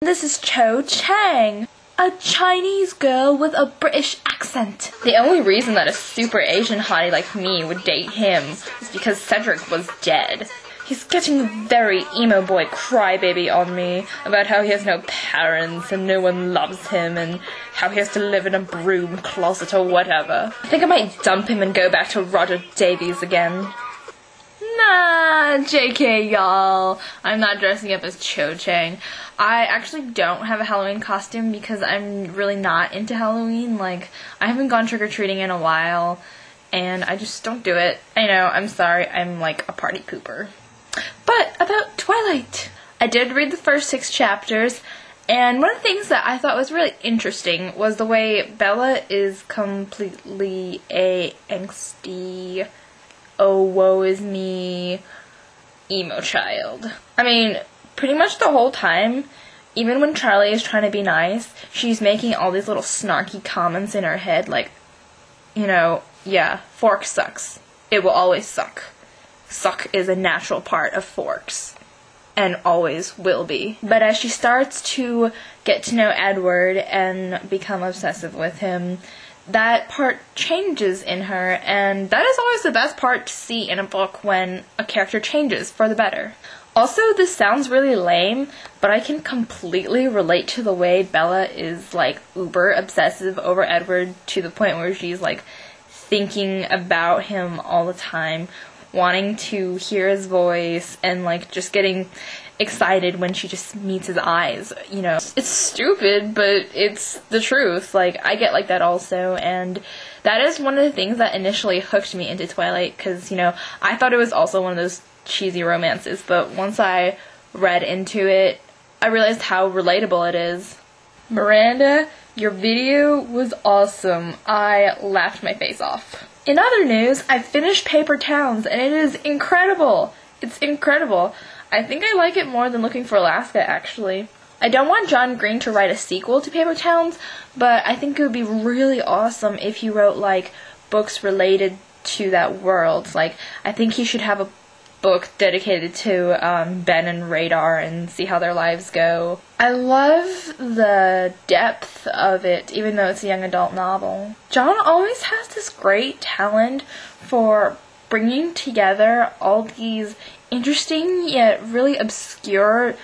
This is Cho Chang, a Chinese girl with a British accent. The only reason that a super Asian hottie like me would date him is because Cedric was dead. He's getting very emo boy crybaby on me about how he has no parents and no one loves him and how he has to live in a broom closet or whatever. I think I might dump him and go back to Roger Davies again. Nah, JK y'all. I'm not dressing up as Cho Chang. I actually don't have a Halloween costume because I'm really not into Halloween. Like, I haven't gone trick-or-treating in a while, and I just don't do it. I know, I'm sorry, I'm like a party pooper. But about Twilight. I did read the first 6 chapters, and one of the things that I thought was really interesting was the way Bella is completely a angsty, oh woe is me, emo child. I mean, pretty much the whole time, even when Charlie is trying to be nice, she's making all these little snarky comments in her head like, you know, yeah, fork sucks. It will always suck. Suck is a natural part of forks, and always will be. But as she starts to get to know Edward and become obsessive with him, that part changes in her, and that is always the best part to see in a book when a character changes for the better. Also, this sounds really lame, but I can completely relate to the way Bella is like uber obsessive over Edward to the point where she's like thinking about him all the time, wanting to hear his voice and like just getting excited when she just meets his eyes, you know. It's stupid, but it's the truth. Like, I get like that also, and that is one of the things that initially hooked me into Twilight, because, you know, I thought it was also one of those cheesy romances, but once I read into it, I realized how relatable it is. Miranda, your video was awesome. I laughed my face off. In other news, I finished Paper Towns, and it is incredible. It's incredible. I think I like it more than Looking for Alaska, actually. I don't want John Green to write a sequel to Paper Towns, but I think it would be really awesome if he wrote, like, books related to that world. Like, I think he should have a book dedicated to Ben and Radar and see how their lives go. I love the depth of it, even though it's a young adult novel. John always has this great talent for bringing together all these interesting yet really obscure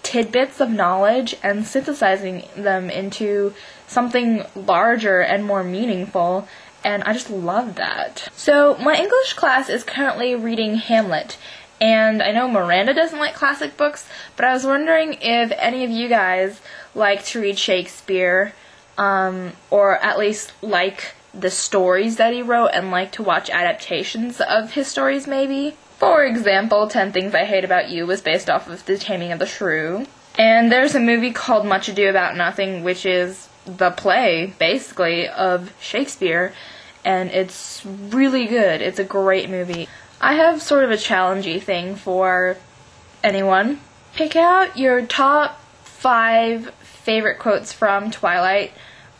tidbits of knowledge and synthesizing them into something larger and more meaningful, and I just love that. So my English class is currently reading Hamlet, and I know Miranda doesn't like classic books, but I was wondering if any of you guys like to read Shakespeare, or at least like the stories that he wrote and like to watch adaptations of his stories maybe. For example, 10 Things I Hate About You was based off of The Taming of the Shrew. And there's a movie called Much Ado About Nothing, which is the play, basically, of Shakespeare. And it's really good. It's a great movie. I have sort of a challengey thing for anyone. Pick out your top 5 favorite quotes from Twilight,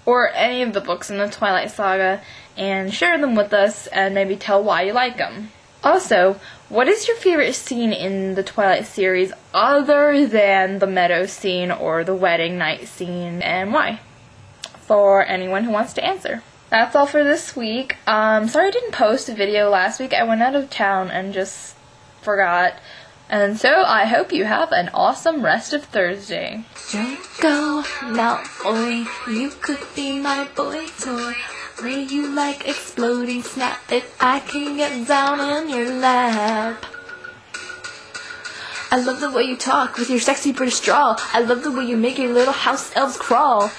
or any of the books in the Twilight saga, and share them with us, and maybe tell why you like them. Also, what is your favorite scene in the Twilight series other than the meadow scene or the wedding night scene, and why? For anyone who wants to answer. That's all for this week. Sorry I didn't post a video last week. I went out of town and just forgot. And so I hope you have an awesome rest of Thursday. Draco, Malfoy, you could be my boy toy. Play you like exploding snap if I can get down on your lap. I love the way you talk with your sexy British drawl. I love the way you make your little house elves crawl.